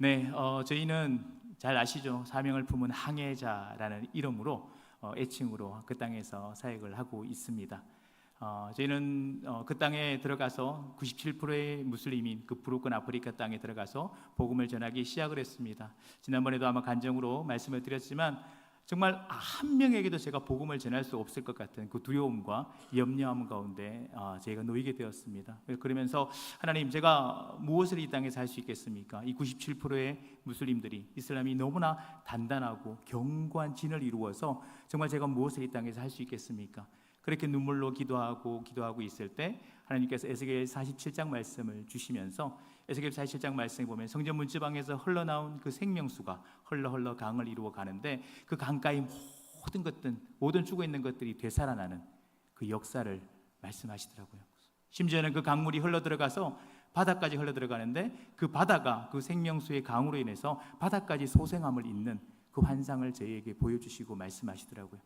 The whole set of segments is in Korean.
네, 저희는 잘 아시죠? 사명을 품은 항해자라는 이름으로 애칭으로 그 땅에서 사역을 하고 있습니다. 저희는 그 땅에 들어가서 97%의 무슬림인 그 부르큰 아프리카 땅에 들어가서 복음을 전하기 시작을 했습니다. 지난번에도 아마 간증으로 말씀을 드렸지만 정말 한 명에게도 제가 복음을 전할 수 없을 것 같은 그 두려움과 염려함 가운데 제가 놓이게 되었습니다. 그러면서 하나님, 제가 무엇을 이 땅에서 할 수 있겠습니까? 이 97%의 무슬림들이, 이슬람이 너무나 단단하고 견고한 진을 이루어서 정말 제가 무엇을 이 땅에서 할 수 있겠습니까? 그렇게 눈물로 기도하고 있을 때 하나님께서 에스겔 47장 말씀을 주시면서, 에스겔 47장 말씀에 보면 성전 문지방에서 흘러나온 그 생명수가 흘러 강을 이루어 가는데, 그 강가의 모든 것들, 모든 죽어 있는 것들이 되살아나는 그 역사를 말씀하시더라고요. 심지어는 그 강물이 흘러 들어가서 바다까지 흘러 들어가는데, 그 바다가 그 생명수의 강으로 인해서 바다까지 소생함을 잇는 그 환상을 저희에게 보여주시고 말씀하시더라고요.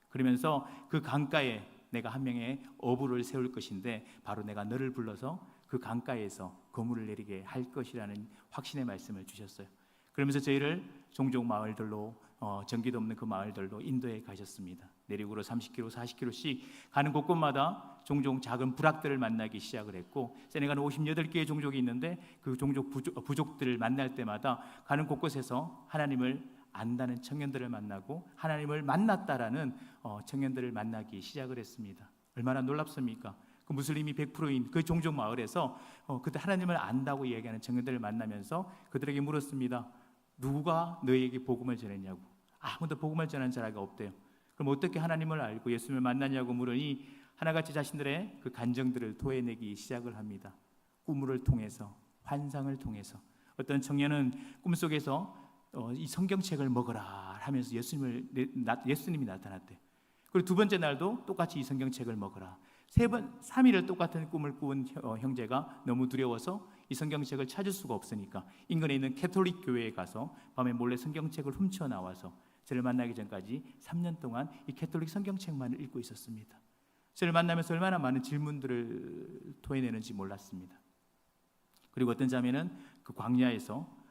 그러면서 그 강가에 내가 한 명의 어부를 세울 것인데, 바로 내가 너를 불러서 그 강가에서 거물을 내리게 할 것이라는 확신의 말씀을 주셨어요. 그러면서 저희를 종종 마을들로, 전기도 없는 그 마을들로 인도에 가셨습니다. 내륙으로 30km, 40km씩 가는 곳곳마다 종종 작은 부락들을 만나기 시작을 했고, 세네갈은 58개의 종족이 있는데 그 종족 부족들을 만날 때마다 가는 곳곳에서 하나님을 안다는 청년들을 만나고 하나님을 만났다라는 청년들을 만나기 시작을 했습니다. 얼마나 놀랍습니까? 그 무슬림이 100%인 그 종족 마을에서 그때 하나님을 안다고 이야기하는 청년들을 만나면서 그들에게 물었습니다. 누가 너에게 복음을 전했냐고. 아무도 복음을 전한 자가 없대요. 그럼 어떻게 하나님을 알고 예수님을 만났냐고 물으니 하나같이 자신들의 그 감정들을 토해내기 시작을 합니다. 꿈을 통해서, 환상을 통해서. 어떤 청년은 꿈속에서 이 성경책을 먹어라 하면서 예수님이 나타났대. 그리고 두 번째 날도 똑같이 이 성경책을 먹어라. 3일을 똑같은 꿈을 꾸은 형제가 너무 두려워서 이 성경책을 찾을 수가 없으니까 인근에 있는 캐톨릭 교회에 가서 밤에 몰래 성경책을 훔쳐 나와서 저를 만나기 전까지 3년 동안 이 캐톨릭 성경책만을 읽고 있었습니다. 저를 만나면서 얼마나 많은 질문들을 토해내는지 몰랐습니다. 그리고 어떤 자매는 그 광야에서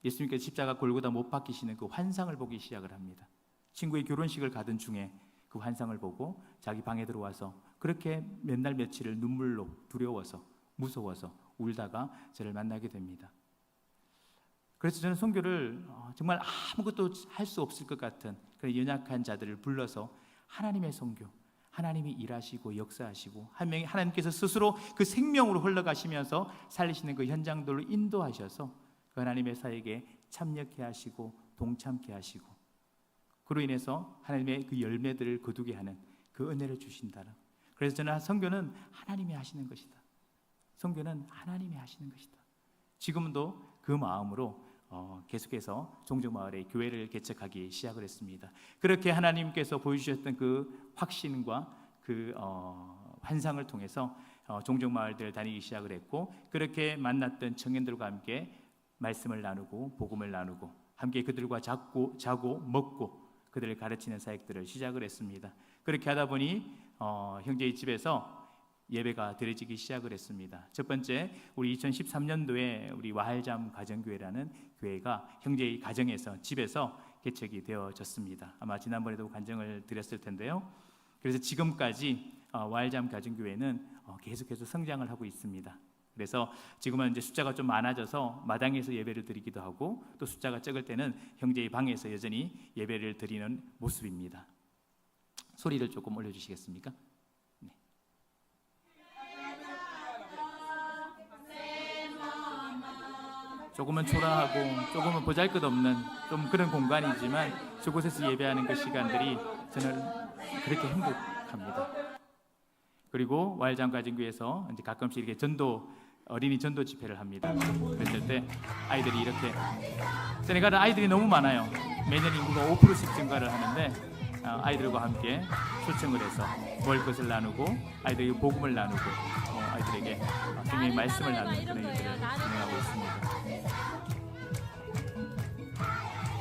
예수님께서 십자가 골고다 못 박히시는 그 환상을 보기 시작을 합니다. 친구의 결혼식을 가던 중에 그 환상을 보고 자기 방에 들어와서 그렇게 몇 날 며칠을 눈물로 두려워서 무서워서 울다가 저를 만나게 됩니다. 그래서 저는 선교를 정말 아무것도 할 수 없을 것 같은 그런 연약한 자들을 불러서 하나님의 선교, 하나님이 일하시고 역사하시고 하나님께서 스스로 그 생명으로 흘러가시면서 살리시는 그 현장들로 인도하셔서 그 하나님의 사역에 참여케 하시고 동참케 하시고, 그로 인해서 하나님의 그 열매들을 거두게 하는 그 은혜를 주신다는. 그래서 저는 선교는 하나님이 하시는 것이다. 선교는 하나님이 하시는 것이다. 지금도 그 마음으로 계속해서 종족마을에 교회를 개척하기 시작을 했습니다. 그렇게 하나님께서 보여주셨던 그 확신과 그 환상을 통해서 종족마을들을 다니기 시작을 했고, 그렇게 만났던 청년들과 함께 말씀을 나누고 복음을 나누고 함께 그들과 자고 먹고 그들을 가르치는 사역들을 시작을 했습니다. 그렇게 하다 보니 형제의 집에서 예배가 드려지기 시작을 했습니다. 첫 번째, 우리 2013년도에 우리 와할잠 가정교회라는 교회가 형제의 가정에서, 집에서 개척이 되어졌습니다. 아마 지난번에도 간증을 드렸을 텐데요. 그래서 지금까지 와할잠 가정교회는 계속해서 성장을 하고 있습니다. 그래서 지금은 이제 숫자가 좀 많아져서 마당에서 예배를 드리기도 하고, 또 숫자가 적을 때는 형제의 방에서 여전히 예배를 드리는 모습입니다. 소리를 조금 올려주시겠습니까? 네. 조금은 초라하고 조금은 보잘것없는 좀 그런 공간이지만 저곳에서 예배하는 그 시간들이 저는 그렇게 행복합니다. 그리고 와일장 가정교회에서 이제 가끔씩 이렇게 어린이 전도 집회를 합니다. 그랬을 때 아이들이 이렇게, 세네갈은 아이들이 너무 많아요. 매년 인구가 5%씩 증가를 하는데 아이들과 함께 초청을 해서 먹을 것을 나누고 아이들에게 복음을 나누고 아이들에게 성경의 말씀을 나누는 그런 일들을 진행하고 있습니다.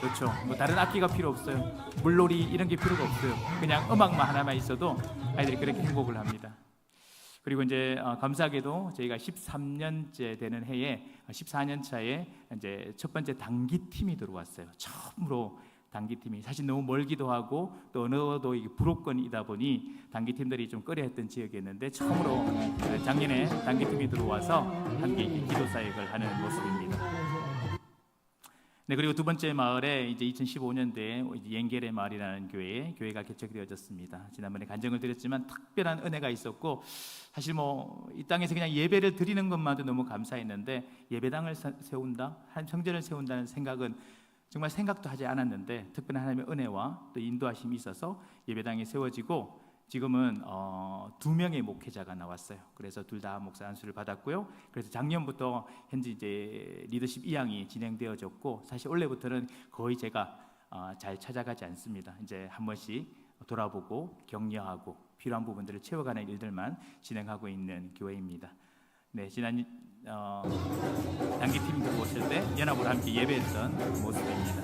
그렇죠. 뭐 다른 악기가 필요 없어요. 물놀이 이런 게 필요가 없어요. 그냥 음악만 하나만 있어도 아이들이 그렇게 행복을 합니다. 그리고 이제 감사하게도 저희가 13년째 되는 해에 14년 차에 이제 첫 번째 단기팀이 들어왔어요. 처음으로 단기팀이 사실 너무 멀기도 하고 또 언어도 이게 불호권이다 보니 단기팀들이 좀 꺼려했던 지역이었는데 처음으로 작년에 단기팀이 들어와서 함께 기도 사역을 하는 모습입니다. 네, 그리고 두 번째 마을에 이제 2015년도에 옌겔의 마을이라는 교회가 개척되어졌습니다. 지난번에 간증을 드렸지만 특별한 은혜가 있었고 사실 뭐 이 땅에서 그냥 예배를 드리는 것만도 너무 감사했는데 예배당을 세운다, 한 성전을 세운다는 생각은 정말 생각도 하지 않았는데 특별한 하나님의 은혜와 또 인도하심이 있어서 예배당이 세워지고 지금은 2명의 목회자가 나왔어요. 그래서 둘 다 목사 안수를 받았고요. 그래서 작년부터 현재 이제 리더십 2학이 진행되어졌고 사실 원래부터는 거의 제가 잘 찾아가지 않습니다. 이제 한 번씩 돌아보고 격려하고 필요한 부분들을 채워가는 일들만 진행하고 있는 교회입니다. 네, 지난 단기팀 들어오실 때 연합으로 함께 예배했던 모습입니다.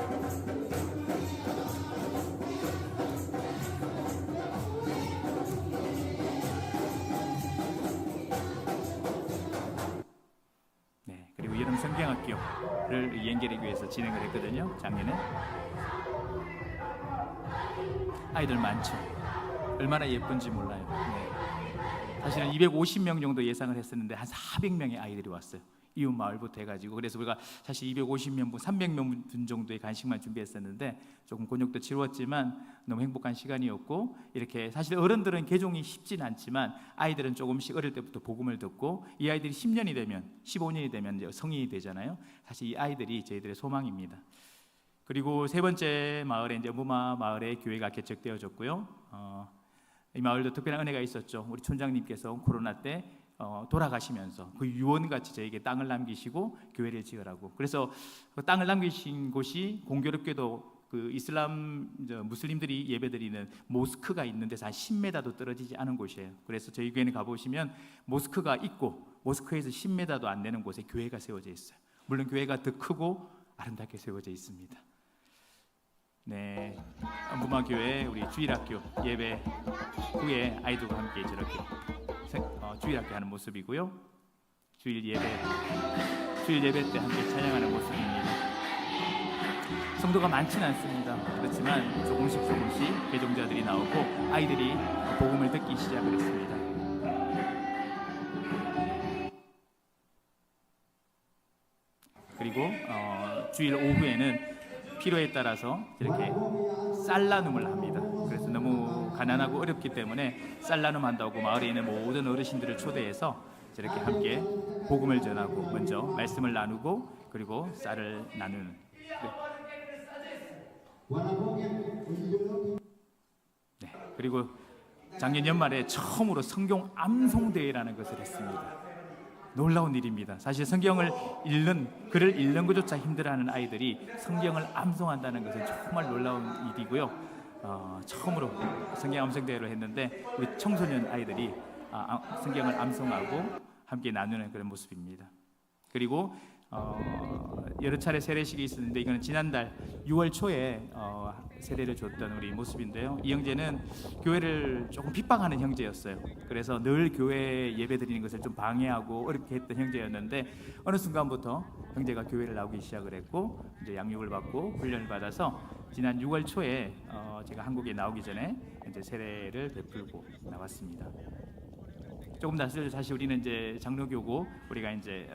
네, 그리고 여름 성경학교를 옌겔의 교회에서 진행을 했거든요. 작년에 아이들 많죠. 얼마나 예쁜지 몰라요. 네. 사실은 250명 정도 예상을 했었는데 한 400명의 아이들이 왔어요. 이웃 마을부터 해가지고 그래서 우리가 사실 250명, 300명 정도의 간식만 준비했었는데 조금 곤욕도 치루었지만 너무 행복한 시간이었고 이렇게 사실 어른들은 개종이 쉽진 않지만 아이들은 조금씩 어릴 때부터 복음을 듣고 이 아이들이 10년이 되면 15년이 되면 이제 성인이 되잖아요. 사실 이 아이들이 저희들의 소망입니다. 그리고 세 번째 마을에 이제 무마 마을에 교회가 개척되어졌고요. 이 마을도 특별한 은혜가 있었죠. 우리 촌장님께서 코로나 때 돌아가시면서 그 유언같이 저에게 땅을 남기시고 교회를 지으라고. 그래서 그 땅을 남기신 곳이 공교롭게도 그 이슬람 무슬림들이 예배드리는 모스크가 있는 데서 한 10m도 떨어지지 않은 곳이에요. 그래서 저희 교회는 가보시면 모스크가 있고 모스크에서 10m도 안 되는 곳에 교회가 세워져 있어요. 물론 교회가 더 크고 아름답게 세워져 있습니다. 네, 무마교회 우리 주일학교 예배 후에 아이들과 함께 저렇게 주일학교 하는 모습이고요. 주일 예배 때 함께 찬양하는 모습입니다. 성도가 많지는 않습니다. 그렇지만 조금씩 개종자들이 나오고 아이들이 복음을 듣기 시작을 했습니다. 그리고 주일 오후에는 필요에 따라서 이렇게 쌀 나눔을 합니다. 그래서 너무 가난하고 어렵기 때문에 쌀 나눔 한다고 마을에 있는 모든 어르신들을 초대해서 저렇게 함께 복음을 전하고 먼저 말씀을 나누고 그리고 쌀을 나누는. 네, 그리고 작년 연말에 처음으로 성경 암송 대회라는 것을 했습니다. 놀라운 일입니다. 사실 성경을 글을 읽는 것조차 힘들어하는 아이들이 성경을 암송한다는 것은 정말 놀라운 일이고요. 처음으로 성경 암송 대회를 했는데 우리 청소년 아이들이 성경을 암송하고 함께 나누는 그런 모습입니다. 그리고 여러 차례 세례식이 있었는데 이거는 지난달 6월 초에 세례를 줬던 우리 모습인데요. 이 형제는 교회를 조금 핍박하는 형제였어요. 그래서 늘 교회 예배 드리는 것을 좀 방해하고 어렵게 했던 형제였는데 어느 순간부터 형제가 교회를 나오기 시작을 했고 이제 양육을 받고 훈련을 받아서 지난 6월 초에 제가 한국에 나오기 전에 이제 세례를 베풀고 나왔습니다. 조금 낯설죠. 사실 우리는 이제 장로교고 우리가 이제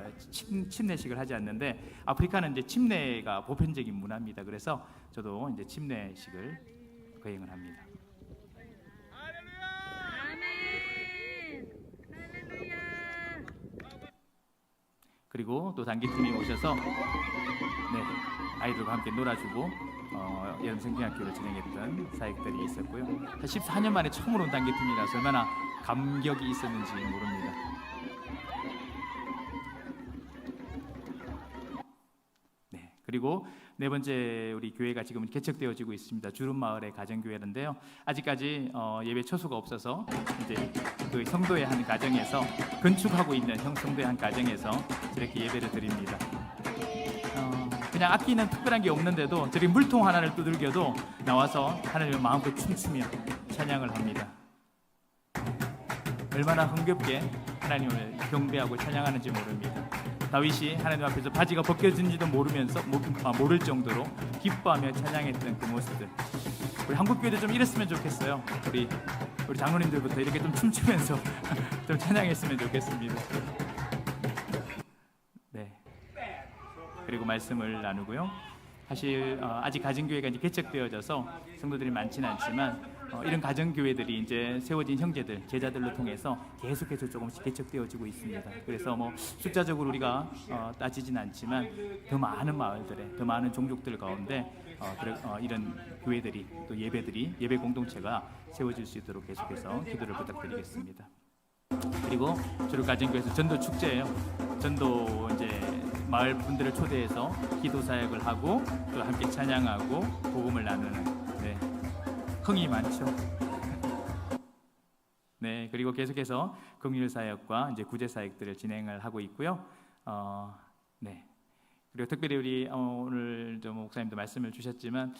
침례식을 하지 않는데 아프리카는 이제 침례가 보편적인 문화입니다. 그래서 저도 이제 침례식을 거행을 합니다. 그리고 또 단기팀이 오셔서 아이들과 함께 놀아주고 여름 성경학교를 진행했던 사역들이 있었고요. 14년 만에 처음으로 온 단기팀이라서 얼마나 감격이 있었는지 모릅니다. 네, 그리고 네 번째 우리 교회가 지금 개척되어지고 있습니다. 주름마을의 가정교회인데요. 아직까지 예배 처수가 없어서 이제 그 성도의 한 가정에서 건축하고 있는 성도의 한 가정에서 이렇게 예배를 드립니다. 그냥 악기는 특별한 게 없는데도 저리 물통 하나를 두들겨도 나와서 하나님의 마음껏 춤추며 찬양을 합니다. 얼마나 흥겹게 하나님을 경배하고 찬양하는지 모릅니다. 다윗이 하나님 앞에서 바지가 벗겨진지도 모를 정도로 기뻐하며 찬양했던 그 모습들. 우리 한국 교회도 좀 이랬으면 좋겠어요. 우리 장로님들부터 이렇게 좀 춤추면서 좀 찬양했으면 좋겠습니다. 네. 그리고 말씀을 나누고요. 사실 아직 가정교회가 이제 개척되어져서 성도들이 많지는 않지만 이런 가정교회들이 이제 세워진 형제들, 제자들로 통해서 계속해서 조금씩 개척되어지고 있습니다. 그래서 뭐 숫자적으로 우리가 따지진 않지만 더 많은 마을들에, 더 많은 종족들 가운데 이런 교회들이 또 예배 공동체가 세워질 수 있도록 계속해서 기도를 부탁드리겠습니다. 그리고 주로 가정교회에서 전도 축제예요. 전도 이제 마을 분들을 초대해서 기도 사역을 하고 또 함께 찬양하고 복음을 나누는 흥이 많죠. 네, 그리고 계속해서 긍휼 사역과 이제 구제 사역들을 진행을 하고 있고요. 네. 그리고 특별히 우리 오늘 좀 목사님도 말씀을 주셨지만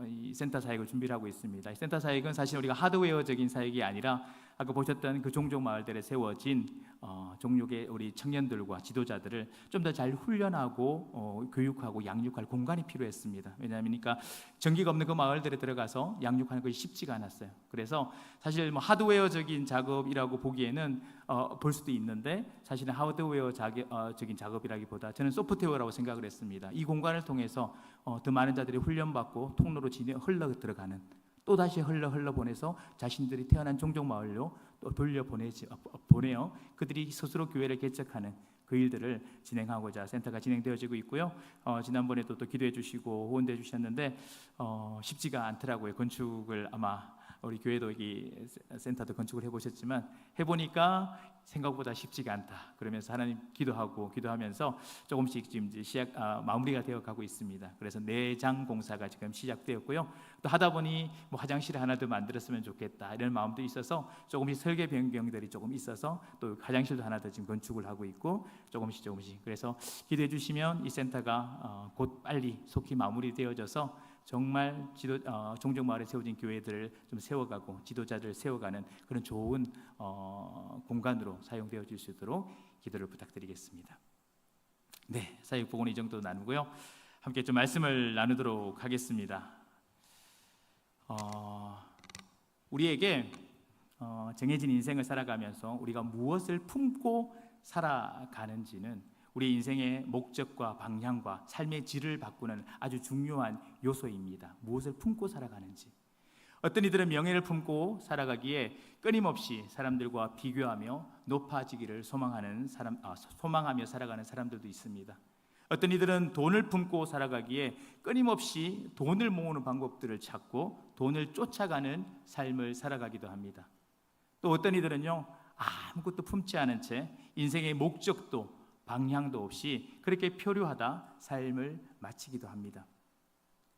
이 센터 사역을 준비를 하고 있습니다. 이 센터 사역은 사실 우리가 하드웨어적인 사역이 아니라 아까 보셨던 그 종족 마을들에 세워진 종족의 우리 청년들과 지도자들을 좀 더 잘 훈련하고 교육하고 양육할 공간이 필요했습니다. 왜냐하니까 전기가 없는 그 마을들에 들어가서 양육하는 것이 쉽지가 않았어요. 그래서 사실 뭐 하드웨어적인 작업이라고 보기에는 볼 수도 있는데 사실은 하드웨어적인 작업이라기보다 저는 소프트웨어라고 생각을 했습니다. 이 공간을 통해서 더 많은 자들이 훈련받고 통로로 흘러 들어가는, 또 다시 흘러 보내서 자신들이 태어난 종족 마을로 또 보내어 그들이 스스로 교회를 개척하는 그 일들을 진행하고자 센터가 진행되어지고 있고요. 지난번에도 또 기도해 주시고 후원해 주셨는데 쉽지가 않더라고요. 건축을 아마 우리 교회도 여기 센터도 건축을 해보셨지만 해보니까 생각보다 쉽지가 않다. 그러면서 하나님 기도하면서 조금씩 지금 이제 마무리가 되어가고 있습니다. 그래서 내장 공사가 지금 시작되었고요. 또 하다 보니 뭐 화장실을 하나 더 만들었으면 좋겠다 이런 마음도 있어서 조금씩 설계 변경들이 조금 있어서 또 화장실도 하나 더 지금 건축을 하고 있고 조금씩 그래서 기도해 주시면 이 센터가 곧 빨리 속히 마무리되어져서 정말 종족 마을에 세워진 교회들을 좀 세워가고 지도자들을 세워가는 그런 좋은 공간으로 사용되어질 수 있도록 기도를 부탁드리겠습니다. 네, 사역복음은 이 정도 나누고요. 함께 좀 말씀을 나누도록 하겠습니다. 우리에게 정해진 인생을 살아가면서 우리가 무엇을 품고 살아가는지는 우리 인생의 목적과 방향과 삶의 질을 바꾸는 아주 중요한 요소입니다. 무엇을 품고 살아가는지. 어떤 이들은 명예를 품고 살아가기에 끊임없이 사람들과 비교하며 높아지기를 소망하며 살아가는 사람들도 있습니다. 어떤 이들은 돈을 품고 살아가기에 끊임없이 돈을 모으는 방법들을 찾고 돈을 쫓아가는 삶을 살아가기도 합니다. 또 어떤 이들은요, 아무것도 품지 않은 채 인생의 목적도 방향도 없이 그렇게 표류하다 삶을 마치기도 합니다.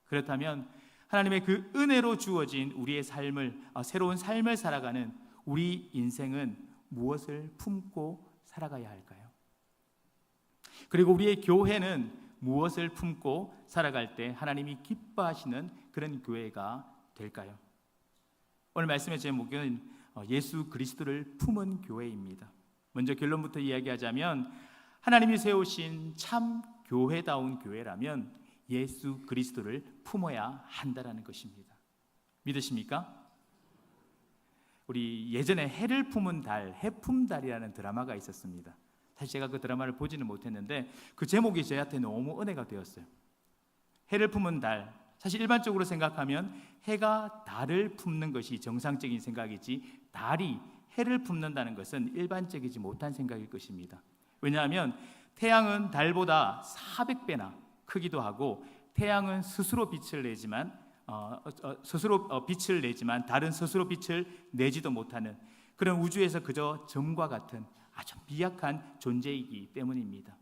그렇다면 하나님의 그 은혜로 주어진 우리의 새로운 삶을 살아가는 우리 인생은 무엇을 품고 살아가야 할까요? 그리고 우리의 교회는 무엇을 품고 살아갈 때 하나님이 기뻐하시는 그런 교회가 될까요? 오늘 말씀의 제목은 예수 그리스도를 품은 교회입니다. 먼저 결론부터 이야기하자면 하나님이 세우신 참 교회다운 교회라면 예수 그리스도를 품어야 한다라는 것입니다. 믿으십니까? 우리 예전에 해를 품은 달, 해품달이라는 드라마가 있었습니다. 사실 제가 그 드라마를 보지는 못했는데 그 제목이 저한테 너무 은혜가 되었어요. 해를 품은 달, 사실 일반적으로 생각하면 해가 달을 품는 것이 정상적인 생각이지 달이 해를 품는다는 것은 일반적이지 못한 생각일 것입니다. 왜냐하면 태양은 달보다 400배나 크기도 하고 태양은 스스로 빛을 내지만 달은 스스로 빛을 내지도 못하는 그런 우주에서 그저 점과 같은 아주 미약한 존재이기 때문입니다.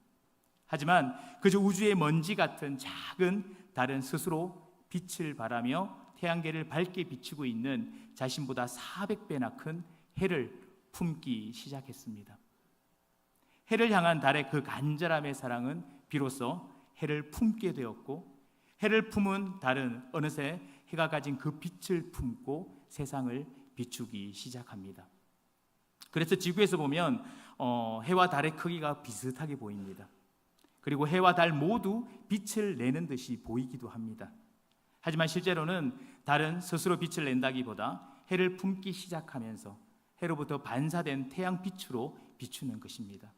하지만 그저 우주의 먼지 같은 작은 달은 스스로 빛을 발하며 태양계를 밝게 비추고 있는 자신보다 400배나 큰 해를 품기 시작했습니다. 해를 향한 달의 그 간절함의 사랑은 비로소 해를 품게 되었고 해를 품은 달은 어느새 해가 가진 그 빛을 품고 세상을 비추기 시작합니다. 그래서 지구에서 보면 해와 달의 크기가 비슷하게 보입니다. 그리고 해와 달 모두 빛을 내는 듯이 보이기도 합니다. 하지만 실제로는 달은 스스로 빛을 낸다기보다 해를 품기 시작하면서 해로부터 반사된 태양빛으로 비추는 것입니다.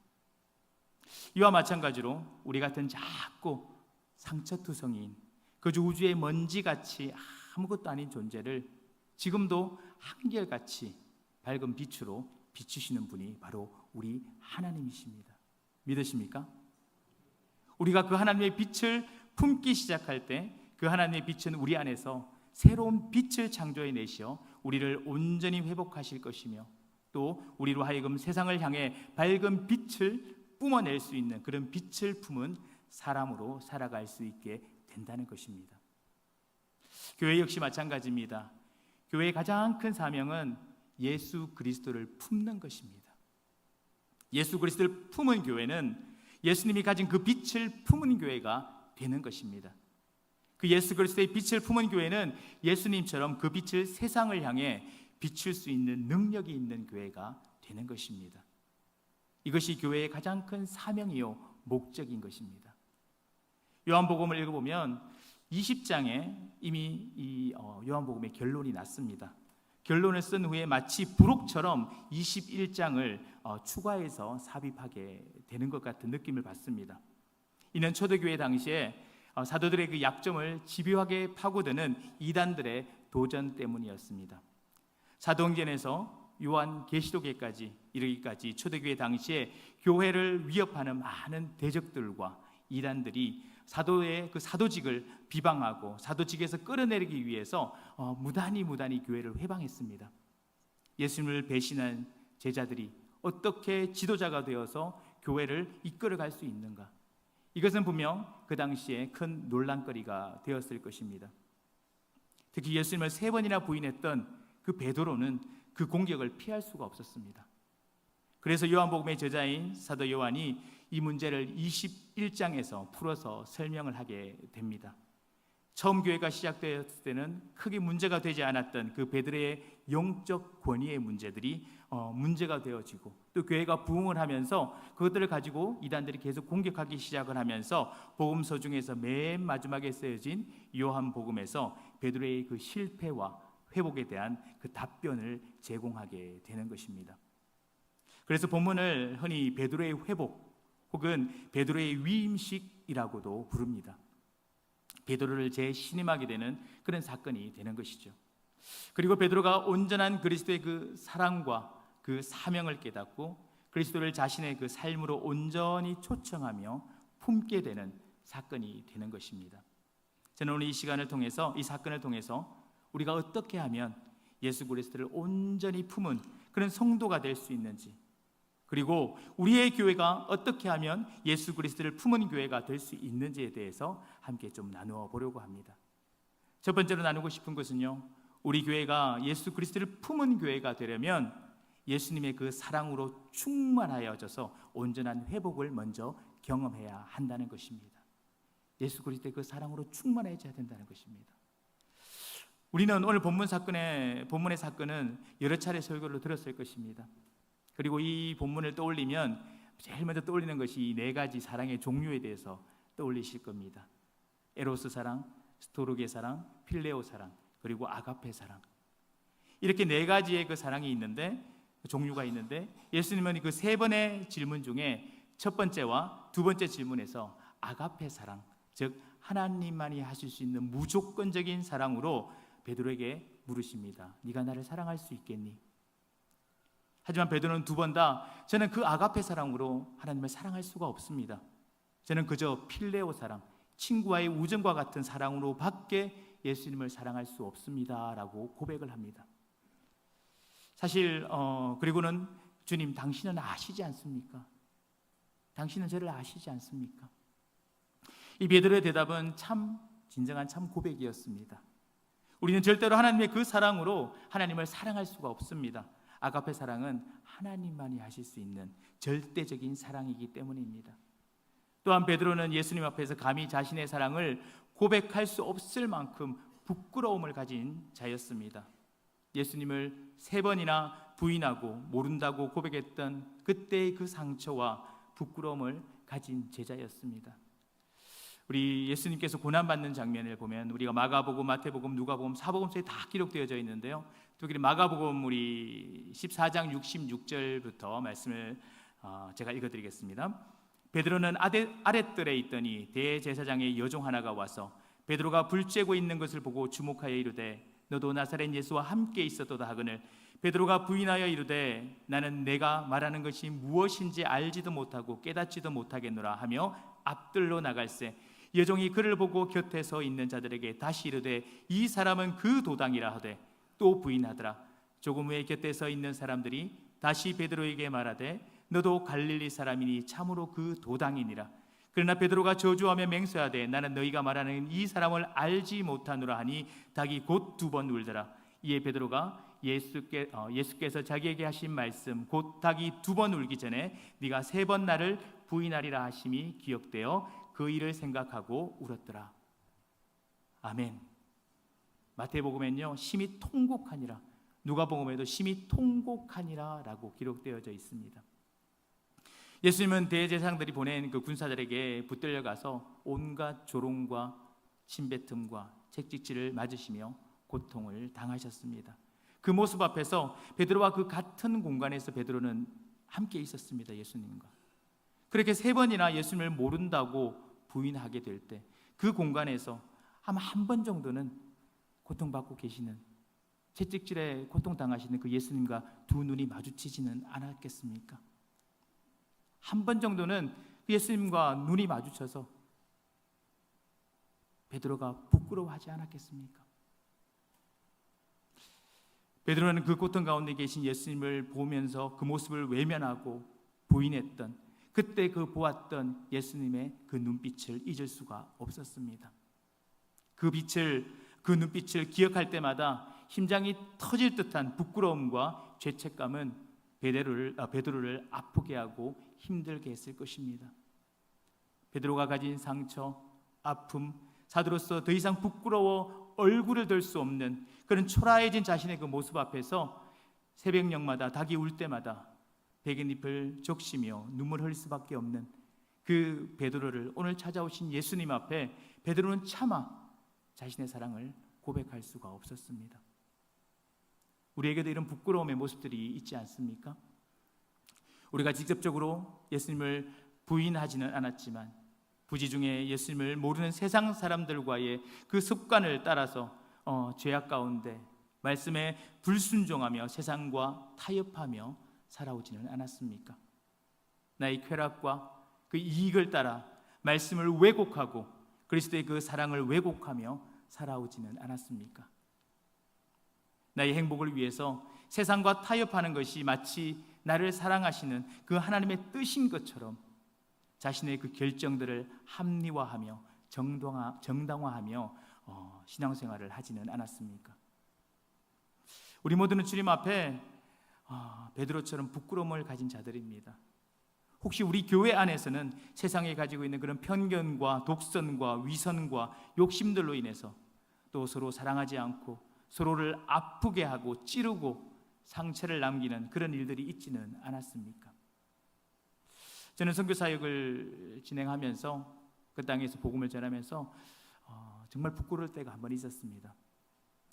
이와 마찬가지로 우리 같은 작고 상처투성이인 그저 우주의 먼지같이 아무것도 아닌 존재를 지금도 한결같이 밝은 빛으로 비추시는 분이 바로 우리 하나님이십니다. 믿으십니까? 우리가 그 하나님의 빛을 품기 시작할 때 그 하나님의 빛은 우리 안에서 새로운 빛을 창조해 내시어 우리를 온전히 회복하실 것이며 또 우리로 하여금 세상을 향해 밝은 빛을 뿜어낼 수 있는 그런 빛을 품은 사람으로 살아갈 수 있게 된다는 것입니다. 교회 역시 마찬가지입니다. 교회의 가장 큰 사명은 예수 그리스도를 품는 것입니다. 예수 그리스도를 품은 교회는 예수님이 가진 그 빛을 품은 교회가 되는 것입니다. 그 예수 그리스도의 빛을 품은 교회는 예수님처럼 그 빛을 세상을 향해 비출 수 있는 능력이 있는 교회가 되는 것입니다. 이것이 교회의 가장 큰 사명이요 목적인 것입니다. 요한복음을 읽어보면 20장에 이미 이 요한복음의 결론이 났습니다. 결론을 쓴 후에 마치 부록처럼 21장을 추가해서 삽입하게 되는 것 같은 느낌을 받습니다. 이는 초대교회 당시에 사도들의 그 약점을 집요하게 파고드는 이단들의 도전 때문이었습니다. 사도행전에서 요한계시록에까지 이르기까지 초대교회 당시에 교회를 위협하는 많은 대적들과 이단들이 사도의 그 사도직을 비방하고 사도직에서 끌어내리기 위해서 무단히 교회를 회방했습니다. 예수님을 배신한 제자들이 어떻게 지도자가 되어서 교회를 이끌어갈 수 있는가? 이것은 분명 그 당시에 큰 논란거리가 되었을 것입니다. 특히 예수님을 3번이나 부인했던 그 베드로는 그 공격을 피할 수가 없었습니다. 그래서 요한복음의 저자인 사도 요한이 이 문제를 21장에서 풀어서 설명을 하게 됩니다. 처음 교회가 시작되었을 때는 크게 문제가 되지 않았던 그 베드로의 영적 권위의 문제들이 문제가 되어지고 또 교회가 부흥을 하면서 그것들을 가지고 이단들이 계속 공격하기 시작을 하면서 복음서 중에서 맨 마지막에 쓰여진 요한복음에서 베드로의 그 실패와 회복에 대한 그 답변을 제공하게 되는 것입니다. 그래서 본문을 흔히 베드로의 회복 혹은 베드로의 위임식이라고도 부릅니다. 베드로를 재신임하게 되는 그런 사건이 되는 것이죠. 그리고 베드로가 온전한 그리스도의 그 사랑과 그 사명을 깨닫고 그리스도를 자신의 그 삶으로 온전히 초청하며 품게 되는 사건이 되는 것입니다. 저는 오늘 이 시간을 통해서 이 사건을 통해서 우리가 어떻게 하면 예수 그리스도를 온전히 품은 그런 성도가 될 수 있는지 그리고 우리의 교회가 어떻게 하면 예수 그리스도를 품은 교회가 될 수 있는지에 대해서 함께 좀 나누어 보려고 합니다. 첫 번째로 나누고 싶은 것은요, 우리 교회가 예수 그리스도를 품은 교회가 되려면 예수님의 그 사랑으로 충만하여져서 온전한 회복을 먼저 경험해야 한다는 것입니다. 예수 그리스도의 그 사랑으로 충만해져야 된다는 것입니다. 우리는 오늘 본문의 사건은 여러 차례 설교를 들었을 것입니다. 그리고 이 본문을 떠올리면 제일 먼저 떠올리는 것이 이 4가지 사랑의 종류에 대해서 떠올리실 겁니다. 에로스 사랑, 스토르게 사랑, 필레오 사랑, 그리고 아가페 사랑. 이렇게 4가지의 그 사랑이 있는데 종류가 있는데 예수님은 그 3번의 질문 중에 첫 번째와 두 번째 질문에서 아가페 사랑, 즉 하나님만이 하실 수 있는 무조건적인 사랑으로 베드로에게 물으십니다. 네가 나를 사랑할 수 있겠니? 하지만 베드로는 2번 다 저는 그 아가페 사랑으로 하나님을 사랑할 수가 없습니다. 저는 그저 필레오 사랑, 친구와의 우정과 같은 사랑으로 밖에 예수님을 사랑할 수 없습니다 라고 고백을 합니다. 사실 그리고는 주님 당신은 아시지 않습니까? 당신은 저를 아시지 않습니까? 이 베드로의 대답은 진정한 고백이었습니다. 우리는 절대로 하나님의 그 사랑으로 하나님을 사랑할 수가 없습니다. 아가페 사랑은 하나님만이 하실 수 있는 절대적인 사랑이기 때문입니다. 또한 베드로는 예수님 앞에서 감히 자신의 사랑을 고백할 수 없을 만큼 부끄러움을 가진 자였습니다. 예수님을 3번이나 부인하고 모른다고 고백했던 그때의 그 상처와 부끄러움을 가진 제자였습니다. 우리 예수님께서 고난받는 장면을 보면 우리가 마가복음, 마태복음, 누가복음, 사복음서에 다 기록되어져 있는데요. 특히 마가복음 우리 14장 66절부터 말씀을 제가 읽어드리겠습니다. 베드로는 아랫뜰에 있더니 대제사장의 여종 하나가 와서 베드로가 불 쬐고 있는 것을 보고 주목하여 이르되 너도 나사렛 예수와 함께 있었도다 하거늘 베드로가 부인하여 이르되 나는 내가 말하는 것이 무엇인지 알지도 못하고 깨닫지도 못하겠노라 하며 앞뜰로 나갈새 여종이 그를 보고 곁에 서 있는 자들에게 다시 이르되 이 사람은 그 도당이라 하되 또 부인하더라. 조금 후에 곁에 서 있는 사람들이 다시 베드로에게 말하되 너도 갈릴리 사람이니 참으로 그 도당이니라. 그러나 베드로가 저주하며 맹세하되 나는 너희가 말하는 이 사람을 알지 못하노라 하니 닭이 곧 2번 울더라. 이에 베드로가 예수께서 자기에게 하신 말씀 곧 닭이 2번 울기 전에 네가 3번 나를 부인하리라 하심이 기억되어 그 일을 생각하고 울었더라. 아멘. 마태복음에는요 심히 통곡하니라, 누가복음에도 심히 통곡하니라 라고 기록되어져 있습니다. 예수님은 대제사장들이 보낸 그 군사들에게 붙들려 가서 온갖 조롱과 침뱉음과 채찍질을 맞으시며 고통을 당하셨습니다. 그 모습 앞에서 베드로와 그 같은 공간에서 베드로는 함께 있었습니다. 예수님과 그렇게 3번이나 예수님을 모른다고 부인하게 될 때 그 공간에서 아마 한 번 정도는 고통받고 계시는, 채찍질에 고통당하시는 그 예수님과 두 눈이 마주치지는 않았겠습니까? 한 번 정도는 예수님과 눈이 마주쳐서 베드로가 부끄러워하지 않았겠습니까? 베드로는 그 고통 가운데 계신 예수님을 보면서 그 모습을 외면하고 부인했던 그때 그 보았던 예수님의 그 눈빛을 잊을 수가 없었습니다. 그 눈빛을 기억할 때마다 심장이 터질 듯한 부끄러움과 죄책감은 베드로를 아프게 하고 힘들게 했을 것입니다. 베드로가 가진 상처, 아픔, 사도로서 더 이상 부끄러워 얼굴을 들 수 없는 그런 초라해진 자신의 그 모습 앞에서 새벽녘마다 닭이 울 때마다 베갯잎을 적시며 눈물 흘릴 수밖에 없는 그 베드로를 오늘 찾아오신 예수님 앞에 베드로는 차마 자신의 사랑을 고백할 수가 없었습니다. 우리에게도 이런 부끄러움의 모습들이 있지 않습니까? 우리가 직접적으로 예수님을 부인하지는 않았지만 부지 중에 예수님을 모르는 세상 사람들과의 그 습관을 따라서 죄악 가운데 말씀에 불순종하며 세상과 타협하며 살아오지는 않았습니까? 나의 쾌락과 그 이익을 따라 말씀을 왜곡하고 그리스도의 그 사랑을 왜곡하며 살아오지는 않았습니까? 나의 행복을 위해서 세상과 타협하는 것이 마치 나를 사랑하시는 그 하나님의 뜻인 것처럼 자신의 그 결정들을 합리화하며 정당화하며 신앙생활을 하지는 않았습니까? 우리 모두는 주님 앞에 베드로처럼 부끄러움을 가진 자들입니다. 혹시 우리 교회 안에서는 세상에 가지고 있는 그런 편견과 독선과 위선과 욕심들로 인해서 또 서로 사랑하지 않고 서로를 아프게 하고 찌르고 상처를 남기는 그런 일들이 있지는 않았습니까? 저는 선교 사역을 진행하면서 그 땅에서 복음을 전하면서 정말 부끄러울 때가 한 번 있었습니다.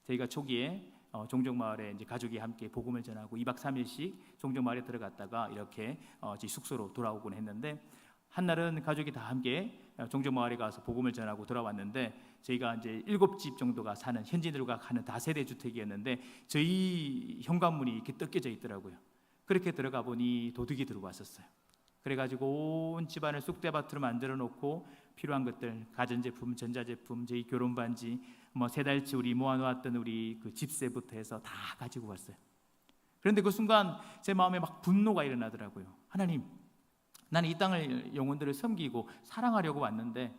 저희가 초기에 종족마을에 이제 가족이 함께 복음을 전하고 2박 3일씩 종족마을에 들어갔다가 이렇게 저희 숙소로 돌아오곤 했는데 한날은 가족이 다 함께 종족마을에 가서 복음을 전하고 돌아왔는데 저희가 이제 7집 정도가 사는 현지인들과 가는 다세대 주택이었는데 저희 현관문이 이렇게 뜯겨져 있더라고요. 그렇게 들어가 보니 도둑이 들어왔었어요. 그래가지고 온 집안을 쑥대밭으로 만들어 놓고 필요한 것들, 가전제품, 전자제품, 저희 결혼 반지, 3달치 우리 모아놓았던 우리 그 집세부터 해서 다 가지고 왔어요. 그런데 그 순간 제 마음에 막 분노가 일어나더라고요. 하나님, 나는 이 땅을 영혼들을 섬기고 사랑하려고 왔는데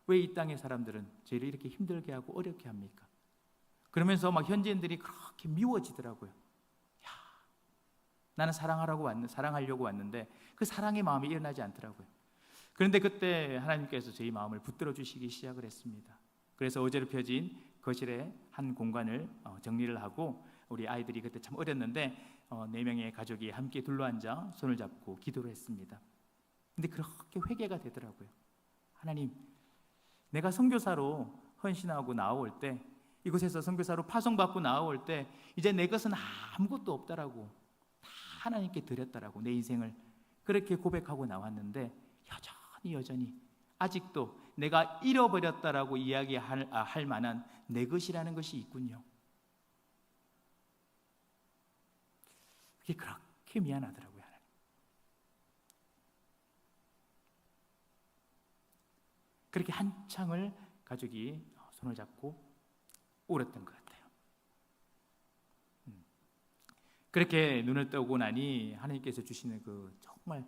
왜 이 땅의 사람들은 저희를 이렇게 힘들게 하고 어렵게 합니까? 그러면서 막 현지인들이 그렇게 미워지더라고요. 야, 나는 사랑하려고 왔는데 그 사랑의 마음이 일어나지 않더라고요. 그런데 그때 하나님께서 저희 마음을 붙들어 주시기 시작을 했습니다. 그래서 어제로 펴진 거실에 한 공간을 정리를 하고 우리 아이들이 그때 참 어렸는데 네 명의 가족이 함께 둘러앉아 손을 잡고 기도를 했습니다. 근데 그렇게 회개가 되더라고요. 하나님, 내가 선교사로 헌신하고 나올 때, 이곳에서 선교사로 파송받고 나올 때 이제 내 것은 아무것도 없다라고, 다 하나님께 드렸다라고 내 인생을 그렇게 고백하고 나왔는데 여전히 아직도 내가 잃어버렸다라고 이야기할 만한 내 것이라는 것이 있군요. 그게 그렇게 미안하더라고요. 하나님. 그렇게 한창을 가족이 손을 잡고 울었던 것 같아요. 그렇게 눈을 뜨고 나니 하나님께서 주시는 그 정말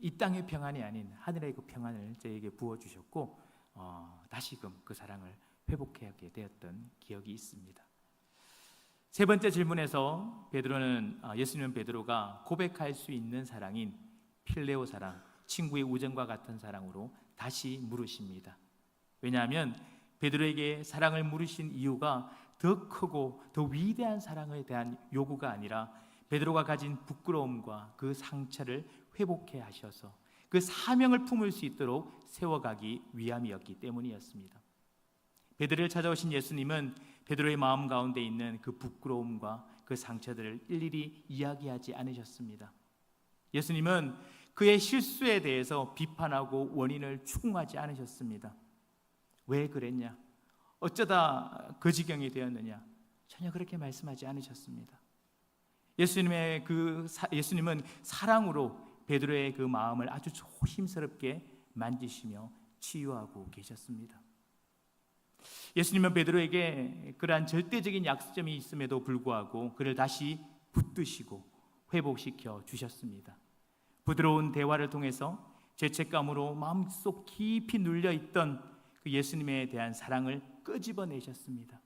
이 땅의 평안이 아닌 하늘의 그 평안을 저에게 부어주셨고 다시금 그 사랑을 회복하게 되었던 기억이 있습니다. 세 번째 질문에서 예수님은 베드로가 고백할 수 있는 사랑인 필레오 사랑, 친구의 우정과 같은 사랑으로 다시 물으십니다. 왜냐하면 베드로에게 사랑을 물으신 이유가 더 크고 더 위대한 사랑에 대한 요구가 아니라 베드로가 가진 부끄러움과 그 상처를 회복해 하셔서 그 사명을 품을 수 있도록 세워가기 위함이었기 때문이었습니다. 베드로를 찾아오신 예수님은 베드로의 마음 가운데 있는 그 부끄러움과 그 상처들을 일일이 이야기하지 않으셨습니다. 예수님은 그의 실수에 대해서 비판하고 원인을 추궁하지 않으셨습니다. 왜 그랬냐? 어쩌다 그 지경이 되었느냐? 전혀 그렇게 말씀하지 않으셨습니다. 예수님은 사랑으로 베드로의 그 마음을 아주 조심스럽게 만지시며 치유하고 계셨습니다. 예수님은 베드로에게 그러한 절대적인 약점이 있음에도 불구하고 그를 다시 붙드시고 회복시켜 주셨습니다. 부드러운 대화를 통해서 죄책감으로 마음속 깊이 눌려있던 그 예수님에 대한 사랑을 끄집어내셨습니다.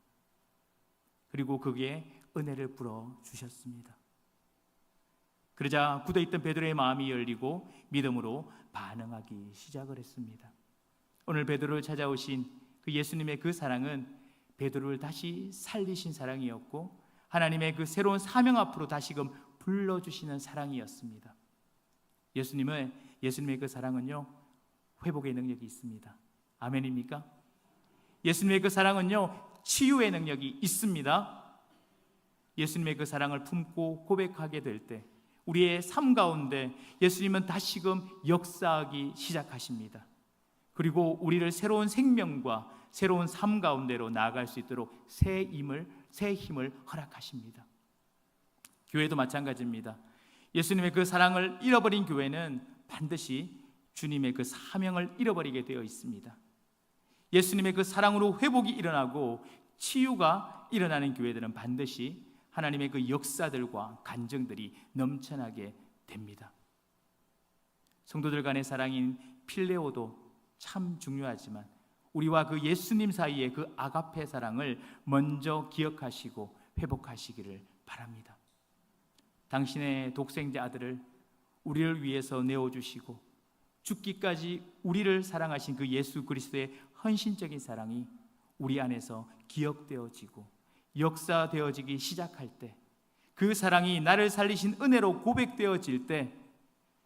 그리고 그게 은혜를 불어 주셨습니다. 그러자 굳어있던 베드로의 마음이 열리고 믿음으로 반응하기 시작을 했습니다. 오늘 베드로를 찾아오신 그 예수님의 그 사랑은 베드로를 다시 살리신 사랑이었고 하나님의 그 새로운 사명 앞으로 다시금 불러주시는 사랑이었습니다. 예수님의 그 사랑은요, 회복의 능력이 있습니다. 아멘입니까? 예수님의 그 사랑은요, 치유의 능력이 있습니다. 예수님의 그 사랑을 품고 고백하게 될 때 우리의 삶 가운데 예수님은 다시금 역사하기 시작하십니다. 그리고 우리를 새로운 생명과 새로운 삶 가운데로 나아갈 수 있도록 새 힘을 허락하십니다. 교회도 마찬가지입니다. 예수님의 그 사랑을 잃어버린 교회는 반드시 주님의 그 사명을 잃어버리게 되어 있습니다. 예수님의 그 사랑으로 회복이 일어나고 치유가 일어나는 교회들은 반드시 하나님의 그 역사들과 간증들이 넘쳐나게 됩니다. 성도들 간의 사랑인 필레오도 참 중요하지만 우리와 그 예수님 사이의 그 아가페 사랑을 먼저 기억하시고 회복하시기를 바랍니다. 당신의 독생자 아들을 우리를 위해서 내어주시고 죽기까지 우리를 사랑하신 그 예수 그리스도의 헌신적인 사랑이 우리 안에서 기억되어지고 역사되어지기 시작할 때, 그 사랑이 나를 살리신 은혜로 고백되어질 때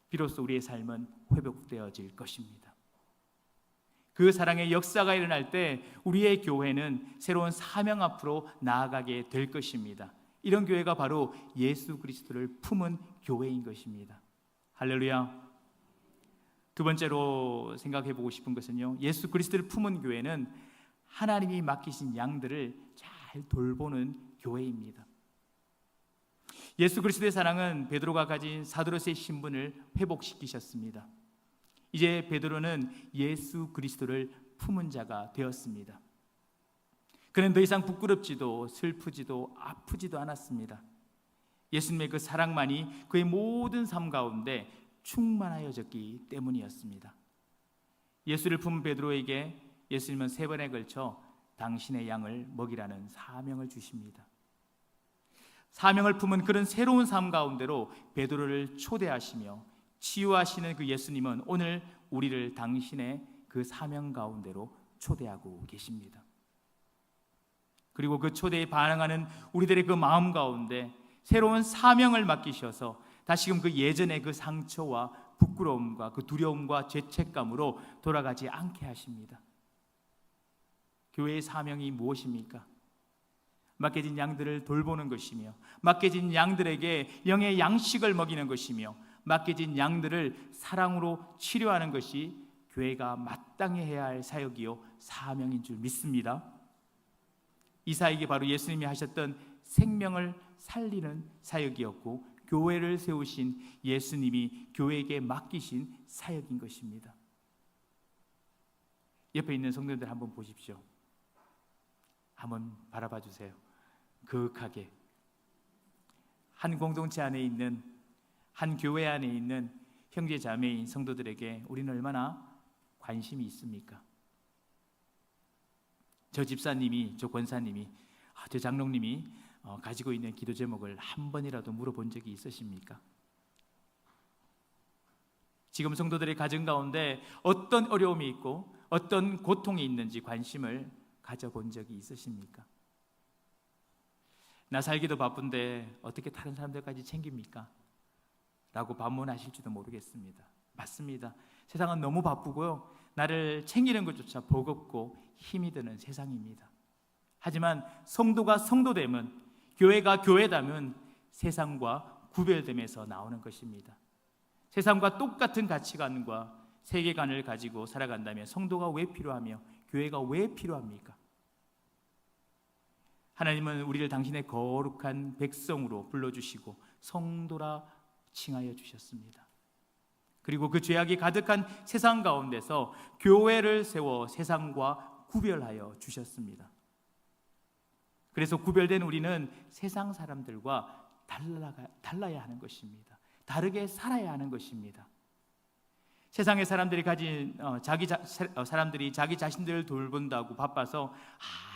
비로소 우리의 삶은 회복되어질 것입니다. 그 사랑의 역사가 일어날 때 우리의 교회는 새로운 사명 앞으로 나아가게 될 것입니다. 이런 교회가 바로 예수 그리스도를 품은 교회인 것입니다. 할렐루야. 두 번째로 생각해 보고 싶은 것은요, 예수 그리스도를 품은 교회는 하나님이 맡기신 양들을 잘 돌보는 교회입니다. 예수 그리스도의 사랑은 베드로가 가진 사도로서의 신분을 회복시키셨습니다. 이제 베드로는 예수 그리스도를 품은 자가 되었습니다. 그는 더 이상 부끄럽지도 슬프지도 아프지도 않았습니다. 예수님의 그 사랑만이 그의 모든 삶 가운데 충만하여졌기 때문이었습니다. 예수를 품은 베드로에게 예수님은 3번에 걸쳐 당신의 양을 먹이라는 사명을 주십니다. 사명을 품은 그런 새로운 삶 가운데로 베드로를 초대하시며 치유하시는 그 예수님은 오늘 우리를 당신의 그 사명 가운데로 초대하고 계십니다. 그리고 그 초대에 반응하는 우리들의 그 마음 가운데 새로운 사명을 맡기셔서 다시금 그 예전의 그 상처와 부끄러움과 그 두려움과 죄책감으로 돌아가지 않게 하십니다. 교회의 사명이 무엇입니까? 맡겨진 양들을 돌보는 것이며, 맡겨진 양들에게 영의 양식을 먹이는 것이며, 맡겨진 양들을 사랑으로 치료하는 것이 교회가 마땅히 해야 할 사역이요 사명인 줄 믿습니다. 이 사역이 바로 예수님이 하셨던 생명을 살리는 사역이었고, 교회를 세우신 예수님이 교회에게 맡기신 사역인 것입니다. 옆에 있는 성도들 한번 보십시오. 한번 바라봐 주세요. 그윽하게 한 공동체 안에 있는, 한 교회 안에 있는 형제 자매인 성도들에게 우리는 얼마나 관심이 있습니까? 저 집사님이, 저 권사님이, 저 장로님이 가지고 있는 기도 제목을 한 번이라도 물어본 적이 있으십니까? 지금 성도들의 가정 가운데 어떤 어려움이 있고 어떤 고통이 있는지 관심을 가져본 적이 있으십니까? 나 살기도 바쁜데 어떻게 다른 사람들까지 챙깁니까? 라고 반문하실지도 모르겠습니다. 맞습니다. 세상은 너무 바쁘고요, 나를 챙기는 것조차 버겁고 힘이 드는 세상입니다. 하지만 성도가 성도됨은, 교회가 교회다면 세상과 구별됨에서 나오는 것입니다. 세상과 똑같은 가치관과 세계관을 가지고 살아간다면 성도가 왜 필요하며 교회가 왜 필요합니까? 하나님은 우리를 당신의 거룩한 백성으로 불러주시고 성도라 칭하여 주셨습니다. 그리고 그 죄악이 가득한 세상 가운데서 교회를 세워 세상과 구별하여 주셨습니다. 그래서 구별된 우리는 세상 사람들과 달라야 하는 것입니다. 다르게 살아야 하는 것입니다. 세상의 사람들이 사람들이 자기 자신들을 돌본다고 바빠서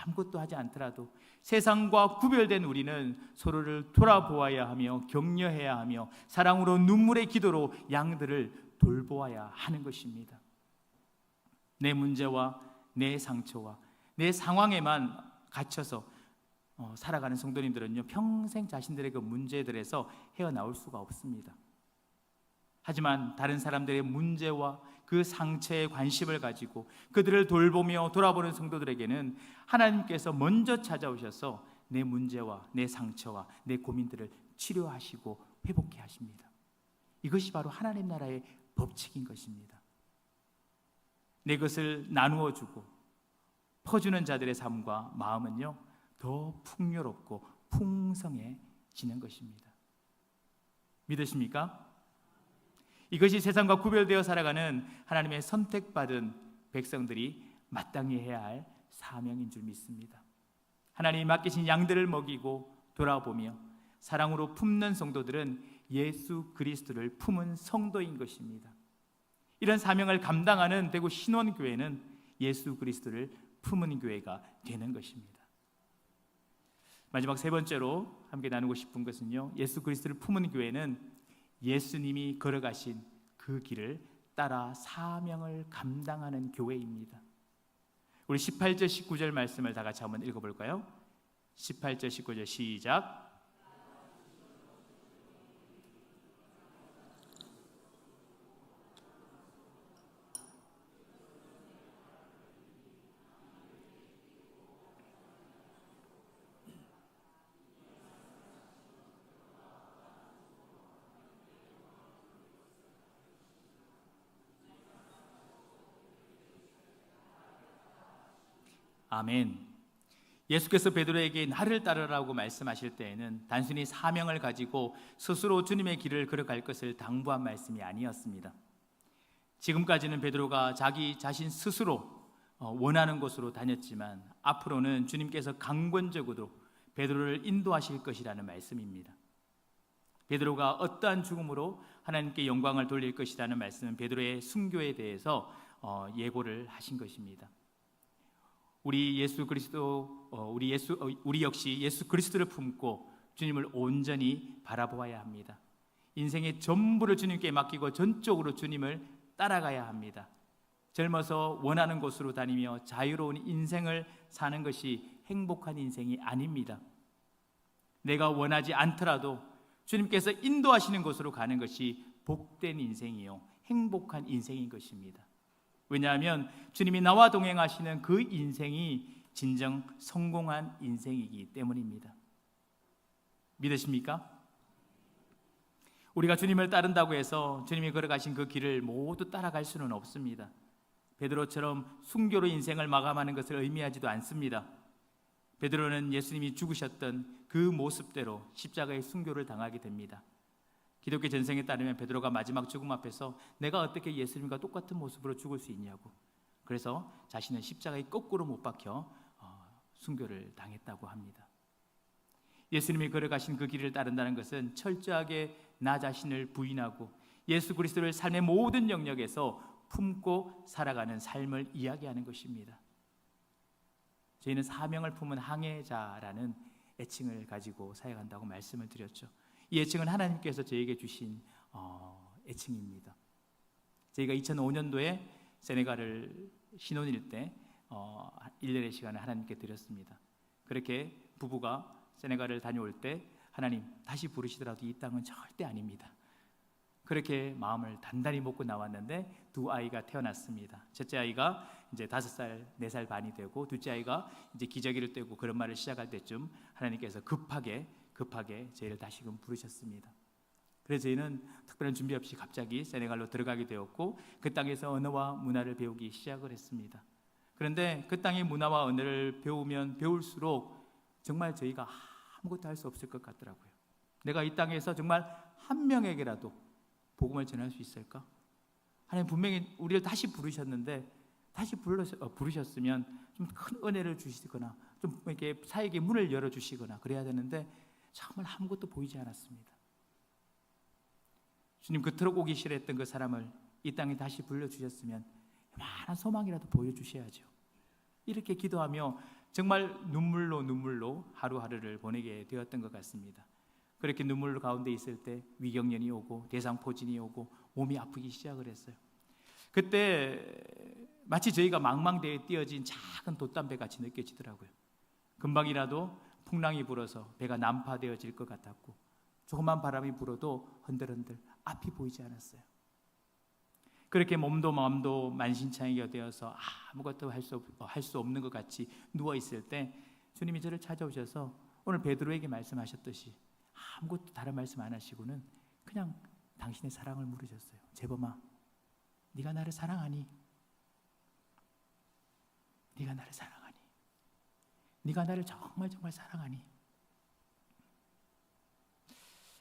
아무것도 하지 않더라도 세상과 구별된 우리는 서로를 돌아보아야 하며 격려해야 하며 사랑으로 눈물의 기도로 양들을 돌보아야 하는 것입니다. 내 문제와 내 상처와 내 상황에만 갇혀서 살아가는 성도님들은요, 평생 자신들의 그 문제들에서 헤어나올 수가 없습니다. 하지만 다른 사람들의 문제와 그 상처에 관심을 가지고 그들을 돌보며 돌아보는 성도들에게는 하나님께서 먼저 찾아오셔서 내 문제와 내 상처와 내 고민들을 치료하시고 회복해 하십니다. 이것이 바로 하나님 나라의 법칙인 것입니다. 내 것을 나누어 주고 퍼주는 자들의 삶과 마음은요, 더 풍요롭고 풍성해지는 것입니다. 믿으십니까? 이것이 세상과 구별되어 살아가는 하나님의 선택받은 백성들이 마땅히 해야 할 사명인 줄 믿습니다. 하나님이 맡기신 양들을 먹이고 돌아보며 사랑으로 품는 성도들은 예수 그리스도를 품은 성도인 것입니다. 이런 사명을 감당하는 대구 신원교회는 예수 그리스도를 품은 교회가 되는 것입니다. 마지막 세 번째로 함께 나누고 싶은 것은요, 예수 그리스도를 품은 교회는 예수님이 걸어가신 그 길을 따라 사명을 감당하는 교회입니다. 우리 18절 19절 말씀을 다 같이 한번 읽어볼까요? 18절 19절 시작. 아멘. 예수께서 베드로에게 나를 따르라고 말씀하실 때에는 단순히 사명을 가지고 스스로 주님의 길을 걸어갈 것을 당부한 말씀이 아니었습니다. 지금까지는 베드로가 자기 자신 스스로 원하는 곳으로 다녔지만 앞으로는 주님께서 강권적으로 베드로를 인도하실 것이라는 말씀입니다. 베드로가 어떠한 죽음으로 하나님께 영광을 돌릴 것이라는 말씀은 베드로의 순교에 대해서 예고를 하신 것입니다. 우리 역시 예수 그리스도를 품고 주님을 온전히 바라보아야 합니다. 인생의 전부를 주님께 맡기고 전적으로 주님을 따라가야 합니다. 젊어서 원하는 곳으로 다니며 자유로운 인생을 사는 것이 행복한 인생이 아닙니다. 내가 원하지 않더라도 주님께서 인도하시는 곳으로 가는 것이 복된 인생이요, 행복한 인생인 것입니다. 왜냐하면 주님이 나와 동행하시는 그 인생이 진정 성공한 인생이기 때문입니다. 믿으십니까? 우리가 주님을 따른다고 해서 주님이 걸어가신 그 길을 모두 따라갈 수는 없습니다. 베드로처럼 순교로 인생을 마감하는 것을 의미하지도 않습니다. 베드로는 예수님이 죽으셨던 그 모습대로 십자가의 순교를 당하게 됩니다. 기독교 전생에 따르면 베드로가 마지막 죽음 앞에서 내가 어떻게 예수님과 똑같은 모습으로 죽을 수 있냐고, 그래서 자신은 십자가에 거꾸로 못 박혀 순교를 당했다고 합니다. 예수님이 걸어가신 그 길을 따른다는 것은 철저하게 나 자신을 부인하고 예수 그리스도를 삶의 모든 영역에서 품고 살아가는 삶을 이야기하는 것입니다. 저희는 사명을 품은 항해자라는 애칭을 가지고 사역한다고 말씀을 드렸죠. 이 애칭은 하나님께서 저에게 주신 애칭입니다. 저희가 2005년도에 세네갈을 신혼일 때 1년의 시간을 하나님께 드렸습니다. 그렇게 부부가 세네갈을 다녀올 때 하나님 다시 부르시더라도 이 땅은 절대 아닙니다. 그렇게 마음을 단단히 먹고 나왔는데 두 아이가 태어났습니다. 첫째 아이가 이제 5살, 4살 반이 되고 둘째 아이가 이제 기저귀를 떼고 그런 말을 시작할 때쯤 하나님께서 급하게 저희를 다시금 부르셨습니다. 그래서 저희는 특별한 준비 없이 갑자기 세네갈로 들어가게 되었고 그 땅에서 언어와 문화를 배우기 시작을 했습니다. 그런데 그 땅의 문화와 언어를 배우면 배울수록 정말 저희가 아무것도 할 수 없을 것 같더라고요. 내가 이 땅에서 정말 한 명에게라도 복음을 전할 수 있을까? 하나님 분명히 우리를 다시 부르셨는데 다시 부르셨으면 좀 큰 은혜를 주시거나 좀 이렇게 사역의 문을 열어주시거나 그래야 되는데 정말 아무것도 보이지 않았습니다. 주님 그토록 오기 싫어했던 그 사람을 이 땅에 다시 불러주셨으면 요만한 소망이라도 보여주셔야죠. 이렇게 기도하며 정말 눈물로 하루하루를 보내게 되었던 것 같습니다. 그렇게 눈물 가운데 있을 때 위경련이 오고 대상포진이 오고 몸이 아프기 시작을 했어요. 그때 마치 저희가 망망대해에 띄어진 작은 돛담배 같이 느껴지더라고요. 금방이라도 풍랑이 불어서 배가 난파되어질 것 같았고 조그만 바람이 불어도 흔들흔들 앞이 보이지 않았어요. 그렇게 몸도 마음도 만신창이가 되어서 아무것도 할 수 없는 것 같이 누워있을 때 주님이 저를 찾아오셔서 오늘 베드로에게 말씀하셨듯이 아무것도 다른 말씀 안 하시고는 그냥 당신의 사랑을 물으셨어요. 재범아, 네가 나를 사랑하니? 네가 나를 사랑하니? 네가 나를 정말 사랑하니?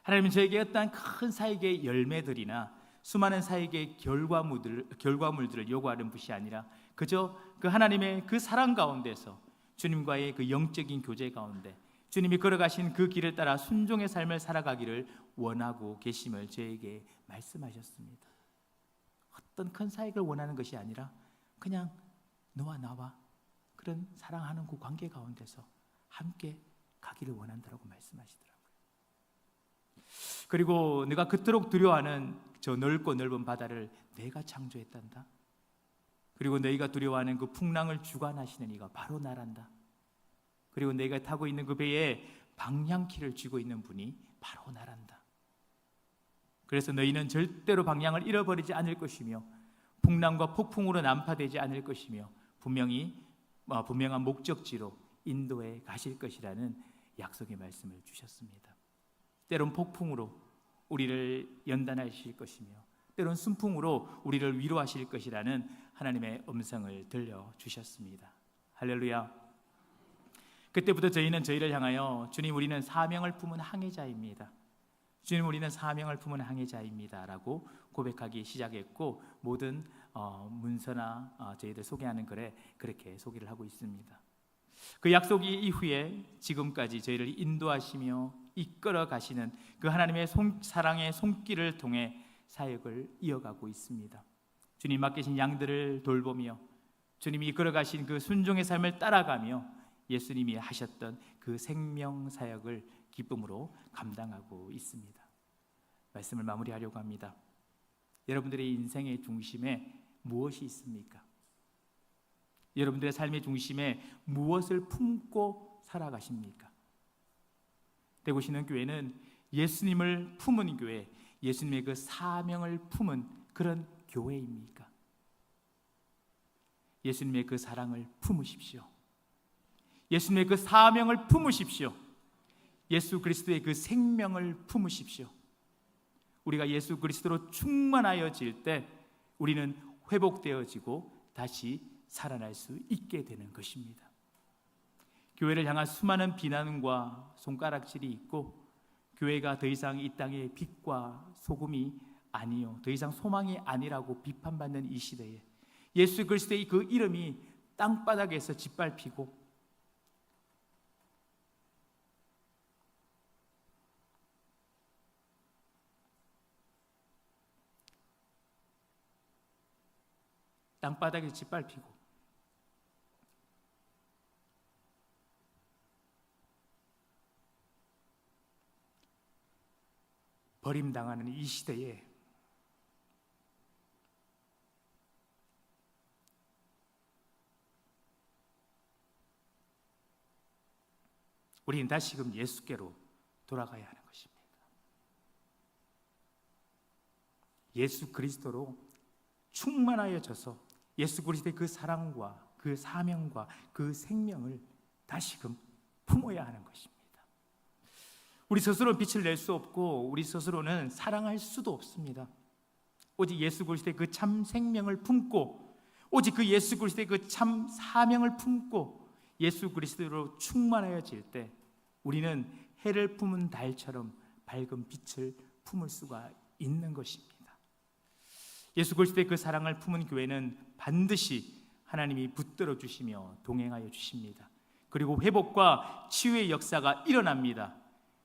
하나님은 저에게 어떠한 큰 사역의 열매들이나 수많은 사역의 결과물들을 요구하는 분이 아니라 그저 그 하나님의 그 사랑 가운데서 주님과의 그 영적인 교제 가운데 주님이 걸어가신 그 길을 따라 순종의 삶을 살아가기를 원하고 계심을 저에게 말씀하셨습니다. 어떤 큰 사역을 원하는 것이 아니라 그냥 너와 나와 그런 사랑하는 그 관계 가운데서 함께 가기를 원한다고 말씀하시더라고요. 그리고 네가 그토록 두려워하는 저 넓고 넓은 바다를 내가 창조했단다. 그리고 너희가 두려워하는 그 풍랑을 주관하시는 이가 바로 나란다. 그리고 내가 타고 있는 그 배에 방향키를 쥐고 있는 분이 바로 나란다. 그래서 너희는 절대로 방향을 잃어버리지 않을 것이며 풍랑과 폭풍으로 난파되지 않을 것이며 분명한 목적지로 인도에 가실 것이라는 약속의 말씀을 주셨습니다. 때론 폭풍으로 우리를 연단하실 것이며 때론 순풍으로 우리를 위로하실 것이라는 하나님의 음성을 들려주셨습니다. 할렐루야. 그때부터 저희는 저희를 향하여 주님 우리는 사명을 품은 항해자입니다. 주님 우리는 사명을 품은 항해자입니다 라고 고백하기 시작했고 모든 문서나 저희들 소개하는 글에 그렇게 소개를 하고 있습니다. 그 약속이 이후에 지금까지 저희를 인도하시며 이끌어 가시는 그 하나님의 사랑의 손길을 통해 사역을 이어가고 있습니다. 주님 맡기신 양들을 돌보며 주님이 이끌어 가신 그 순종의 삶을 따라가며 예수님이 하셨던 그 생명 사역을 기쁨으로 감당하고 있습니다. 말씀을 마무리하려고 합니다. 여러분들의 인생의 중심에 무엇이 있습니까? 여러분들의 삶의 중심에 무엇을 품고 살아가십니까? 대구 신흥교회는 예수님을 품은 교회, 예수님의 그 사명을 품은 그런 교회입니까? 예수님의 그 사랑을 품으십시오. 예수님의 그 사명을 품으십시오. 예수 그리스도의 그 생명을 품으십시오. 우리가 예수 그리스도로 충만하여질 때 우리는 회복되어지고 다시 살아날 수 있게 되는 것입니다. 교회를 향한 수많은 비난과 손가락질이 있고, 교회가 더 이상 이 땅의 빛과 소금이 아니요, 더 이상 소망이 아니라고 비판받는 이 시대에 예수 그리스도의 그 이름이 땅바닥에서 짓밟히고, 땅바닥에 짓밟히고 버림당하는 이 시대에 우리는 다시금 예수께로 돌아가야 하는 것입니다. 예수 그리스도로 충만하여져서 예수 그리스도의 그 사랑과 그 사명과 그 생명을 다시금 품어야 하는 것입니다. 우리 스스로 빛을 낼 수 없고 우리 스스로는 사랑할 수도 없습니다. 오직 예수 그리스도의 그 참 생명을 품고, 오직 그 예수 그리스도의 그 참 사명을 품고 예수 그리스도로 충만하여질 때 우리는 해를 품은 달처럼 밝은 빛을 품을 수가 있는 것입니다. 예수 그리스도의 그 사랑을 품은 교회는 반드시 하나님이 붙들어 주시며 동행하여 주십니다. 그리고 회복과 치유의 역사가 일어납니다.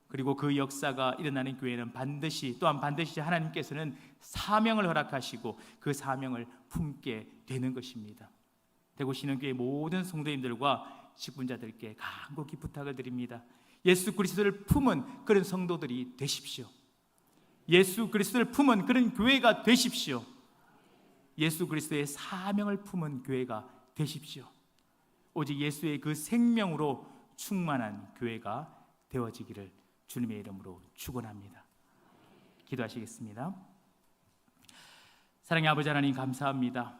그리고 그 역사가 일어나는 교회는 반드시, 또한 반드시 하나님께서는 사명을 허락하시고 그 사명을 품게 되는 것입니다. 대구 신흥교회 모든 성도님들과 직분자들께 간곡히 부탁을 드립니다. 예수 그리스도를 품은 그런 성도들이 되십시오. 예수 그리스도를 품은 그런 교회가 되십시오. 예수 그리스도의 사명을 품은 교회가 되십시오. 오직 예수의 그 생명으로 충만한 교회가 되어지기를 주님의 이름으로 축원합니다. 기도하시겠습니다. 사랑의 아버지 하나님, 감사합니다.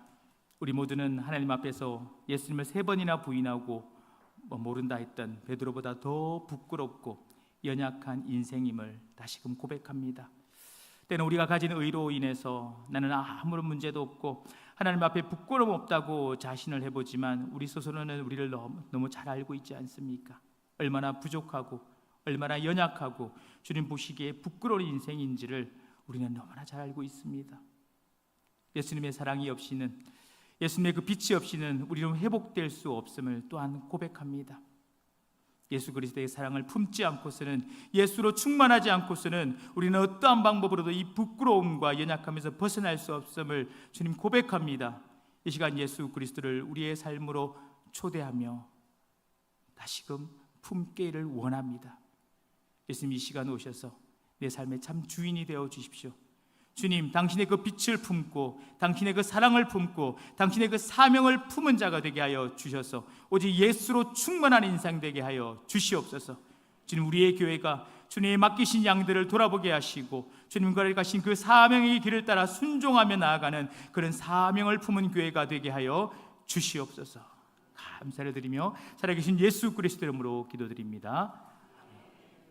우리 모두는 하나님 앞에서 예수님을 3번이나 부인하고 모른다 했던 베드로보다 더 부끄럽고 연약한 인생임을 다시금 고백합니다. 때는 우리가 가진 의로 인해서 나는 아무런 문제도 없고 하나님 앞에 부끄러움 없다고 자신을 해보지만 우리 스스로는 우리를 너무 잘 알고 있지 않습니까? 얼마나 부족하고 얼마나 연약하고 주님 보시기에 부끄러운 인생인지를 우리는 너무나 잘 알고 있습니다. 예수님의 사랑이 없이는, 예수님의 그 빛이 없이는 우리는 회복될 수 없음을 또한 고백합니다. 예수 그리스도의 사랑을 품지 않고서는, 예수로 충만하지 않고서는 우리는 어떠한 방법으로도 이 부끄러움과 연약함에서 벗어날 수 없음을 주님 고백합니다. 이 시간 예수 그리스도를 우리의 삶으로 초대하며 다시금 품기를 원합니다. 예수님, 이 시간 오셔서 내 삶의 참 주인이 되어 주십시오. 주님, 당신의 그 빛을 품고 당신의 그 사랑을 품고 당신의 그 사명을 품은 자가 되게 하여 주셔서 오직 예수로 충만한 인생 되게 하여 주시옵소서. 주님, 우리의 교회가 주님의 맡기신 양들을 돌아보게 하시고 주님과 가신 그 사명의 길을 따라 순종하며 나아가는 그런 사명을 품은 교회가 되게 하여 주시옵소서. 감사를 드리며 살아계신 예수 그리스도 이름으로 기도드립니다.